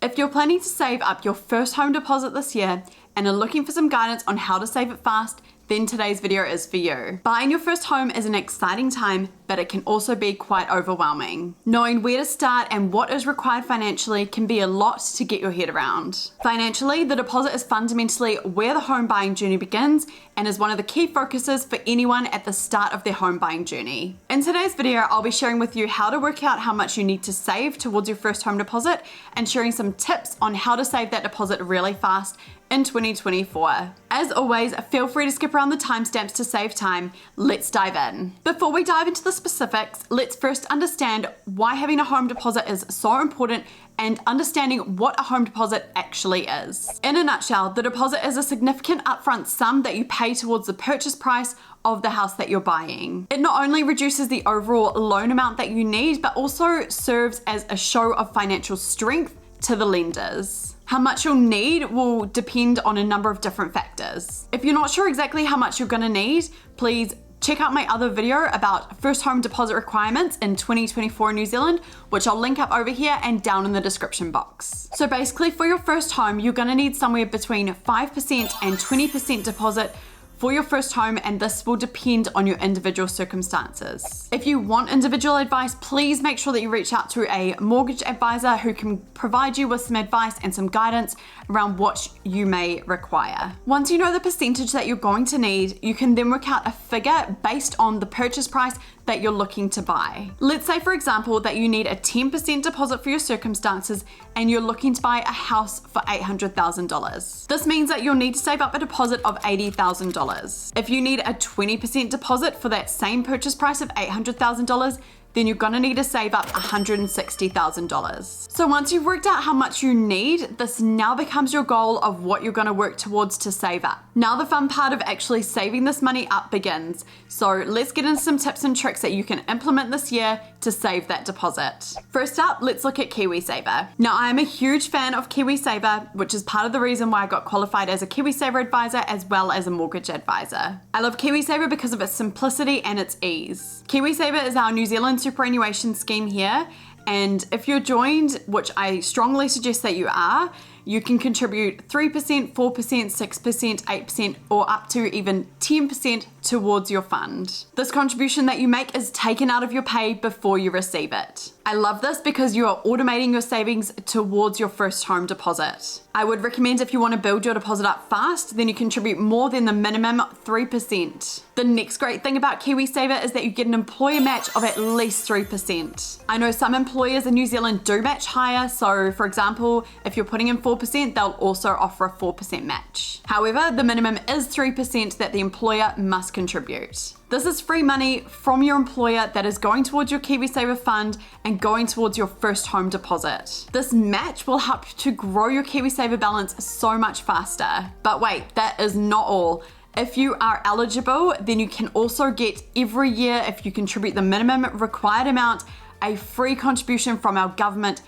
If you're planning to save up your first home deposit this year and are looking for some guidance on how to save it fast, then today's video is for you. Buying your first home is an exciting time, but it can also be quite overwhelming. Knowing where to start and what is required financially can be a lot to get your head around. Financially, the deposit is fundamentally where the home buying journey begins and is one of the key focuses for anyone at the start of their home buying journey. In today's video, I'll be sharing with you how to work out how much you need to save towards your first home deposit and sharing some tips on how to save that deposit really fast in 2024. As always, feel free to skip around the timestamps to save time. Let's dive in. Before we dive into the specifics, let's first understand why having a home deposit is so important and understanding what a home deposit actually is. In a nutshell, the deposit is a significant upfront sum that you pay towards the purchase price of the house that you're buying. It not only reduces the overall loan amount that you need, but also serves as a show of financial strength to the lenders. How much you'll need will depend on a number of different factors. If you're not sure exactly how much you're gonna need, please check out my other video about first home deposit requirements in 2024 in New Zealand, which I'll link up over here and down in the description box. So basically for your first home, you're gonna need somewhere between 5% and 20% deposit for your first home, and this will depend on your individual circumstances. If you want individual advice, please make sure that you reach out to a mortgage advisor who can provide you with some advice and some guidance around what you may require. Once you know the percentage that you're going to need, you can then work out a figure based on the purchase price that you're looking to buy. Let's say, for example, that you need a 10% deposit for your circumstances and you're looking to buy a house for $800,000. This means that you'll need to save up a deposit of $80,000. If you need a 20% deposit for that same purchase price of $800,000, then you're gonna need to save up $160,000. So once you've worked out how much you need, this now becomes your goal of what you're gonna work towards to save up. Now the fun part of actually saving this money up begins. So let's get into some tips and tricks that you can implement this year to save that deposit. First up, let's look at KiwiSaver. Now I am a huge fan of KiwiSaver, which is part of the reason why I got qualified as a KiwiSaver advisor as well as a mortgage advisor. I love KiwiSaver because of its simplicity and its ease. KiwiSaver is our New Zealand superannuation scheme here, and if you're joined, which I strongly suggest that you are, you can contribute 3%, 4%, 6%, 8%, or up to even 10% towards your fund. This contribution that you make is taken out of your pay before you receive it. I love this because you are automating your savings towards your first home deposit. I would recommend if you want to build your deposit up fast, then you contribute more than the minimum 3%. The next great thing about KiwiSaver is that you get an employer match of at least 3%. I know some employers in New Zealand do match higher, so for example, if you're putting in 4%, they'll also offer a 4% match. However, the minimum is 3% that the employer must contribute. This is free money from your employer that is going towards your KiwiSaver fund and going towards your first home deposit. This match will help you to grow your KiwiSaver balance so much faster. But wait, that is not all. If you are eligible, then you can also get every year, if you contribute the minimum required amount, a free contribution from our government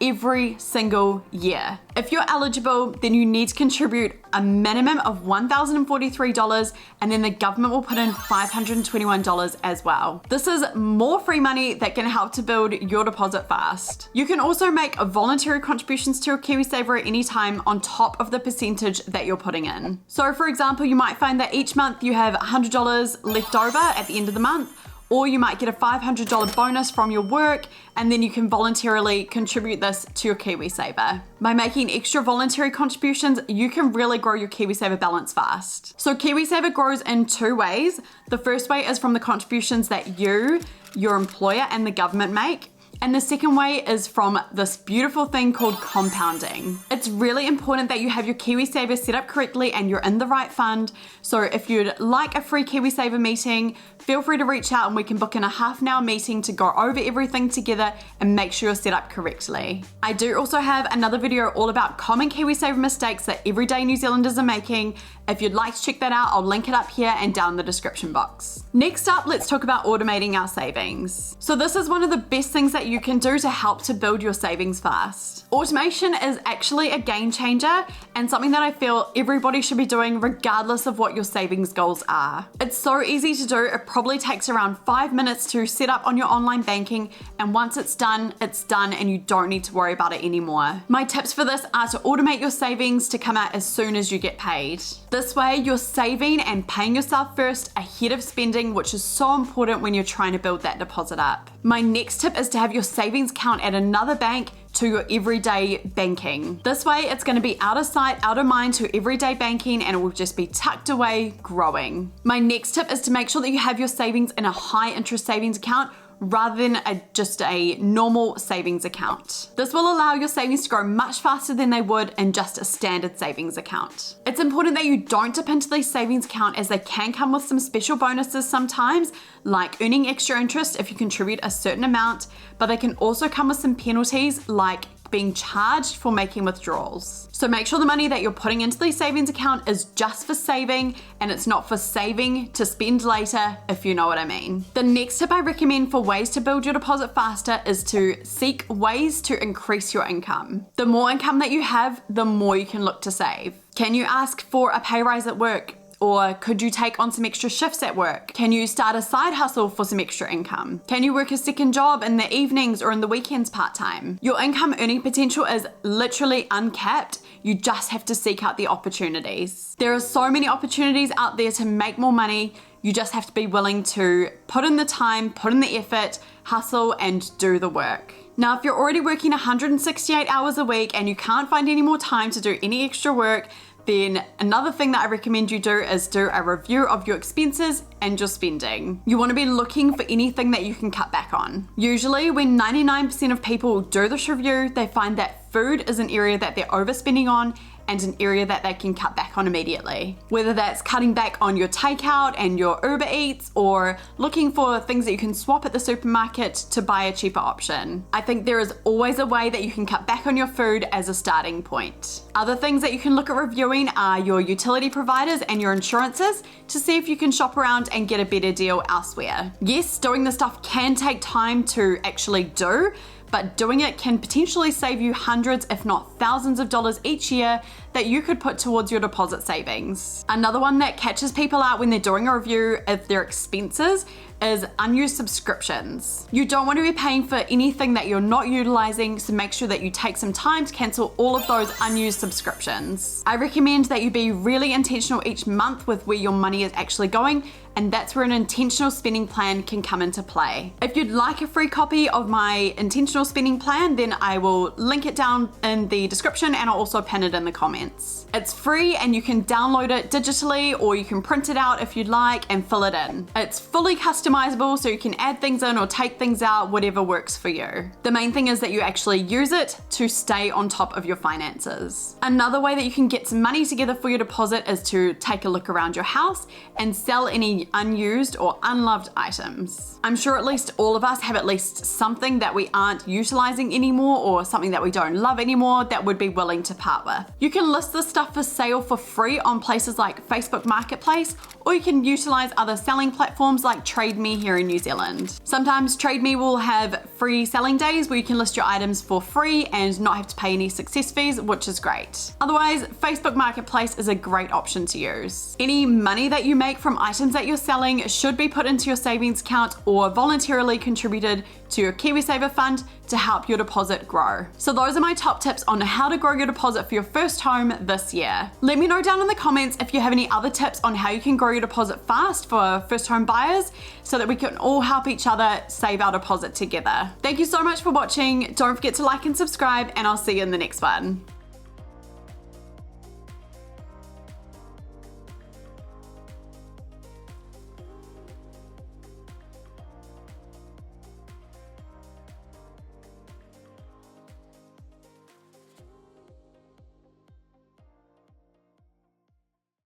every single year. If you're eligible, then you need to contribute a minimum of $1,043, and then the government will put in $521 as well. This is more free money that can help to build your deposit fast. You can also make voluntary contributions to your KiwiSaver at any time on top of the percentage that you're putting in. So for example, you might find that each month you have $100 left over at the end of the month, or you might get a $500 bonus from your work, and then you can voluntarily contribute this to your KiwiSaver. By making extra voluntary contributions, you can really grow your KiwiSaver balance fast. So KiwiSaver grows in two ways. The first way is from the contributions that you, your employer, and the government make. And the second way is from this beautiful thing called compounding. It's really important that you have your KiwiSaver set up correctly and you're in the right fund. So if you'd like a free KiwiSaver meeting, feel free to reach out and we can book in a half-an-hour meeting to go over everything together and make sure you're set up correctly. I do also have another video all about common KiwiSaver mistakes that everyday New Zealanders are making. If you'd like to check that out, I'll link it up here and down in the description box. Next up, let's talk about automating our savings. So this is one of the best things that you can do to help to build your savings fast. Automation is actually a game changer and something that I feel everybody should be doing regardless of what your savings goals are. It's so easy to do. It probably takes around 5 minutes to set up on your online banking, and once it's done and you don't need to worry about it anymore. My tips for this are to automate your savings to come out as soon as you get paid. This way you're saving and paying yourself first ahead of spending, which is so important when you're trying to build that deposit up. My next tip is to have your savings account at another bank to your everyday banking. This way it's going to be out of sight, out of mind to everyday banking, and it will just be tucked away, growing. My next tip is to make sure that you have your savings in a high interest savings account rather than just a normal savings account. This will allow your savings to grow much faster than they would in just a standard savings account. It's important that you don't dip into these savings account, as they can come with some special bonuses sometimes, like earning extra interest if you contribute a certain amount, but they can also come with some penalties like being charged for making withdrawals. So make sure the money that you're putting into the savings account is just for saving and it's not for saving to spend later, if you know what I mean. The next tip I recommend for ways to build your deposit faster is to seek ways to increase your income. The more income that you have, the more you can look to save. Can you ask for a pay rise at work? Or could you take on some extra shifts at work? Can you start a side hustle for some extra income? Can you work a second job in the evenings or in the weekends part-time? Your income earning potential is literally uncapped. You just have to seek out the opportunities. There are so many opportunities out there to make more money. You just have to be willing to put in the time, put in the effort, hustle, and do the work. Now, if you're already working 168 hours a week and you can't find any more time to do any extra work, then another thing that I recommend you do is do a review of your expenses and your spending. You want to be looking for anything that you can cut back on. Usually when 99% of people do this review, they find that food is an area that they're overspending on and an area that they can cut back on immediately. Whether that's cutting back on your takeout and your Uber Eats, or looking for things that you can swap at the supermarket to buy a cheaper option. I think there is always a way that you can cut back on your food as a starting point. Other things that you can look at reviewing are your utility providers and your insurances to see if you can shop around and get a better deal elsewhere. Yes, doing this stuff can take time to actually do, but doing it can potentially save you hundreds, if not thousands of dollars each year that you could put towards your deposit savings. Another one that catches people out when they're doing a review of their expenses is unused subscriptions. You don't want to be paying for anything that you're not utilizing, so make sure that you take some time to cancel all of those unused subscriptions. I recommend that you be really intentional each month with where your money is actually going, and that's where an intentional spending plan can come into play. If you'd like a free copy of my intentional spending plan, then I will link it down in the description and I'll also pin it in the comments. It's free and you can download it digitally, or you can print it out if you'd like and fill it in. It's fully customizable, so you can add things in or take things out, whatever works for you. The main thing is that you actually use it to stay on top of your finances. Another way that you can get some money together for your deposit is to take a look around your house and sell any unused or unloved items. I'm sure at least all of us have at least something that we aren't utilizing anymore, or something that we don't love anymore that would be willing to part with. You can list this stuff for sale for free on places like Facebook Marketplace, or you can utilize other selling platforms like Trade Me here in New Zealand. Sometimes Trade Me will have free selling days where you can list your items for free and not have to pay any success fees, which is great. Otherwise, Facebook Marketplace is a great option to use. Any money that you make from items that you're selling should be put into your savings account or voluntarily contributed to your KiwiSaver fund to help your deposit grow. So those are my top tips on how to grow your deposit for your first home this year. Let me know down in the comments if you have any other tips on how you can grow your deposit fast for first home buyers, so that we can all help each other save our deposit together. Thank you so much for watching. Don't forget to like and subscribe, and I'll see you in the next one.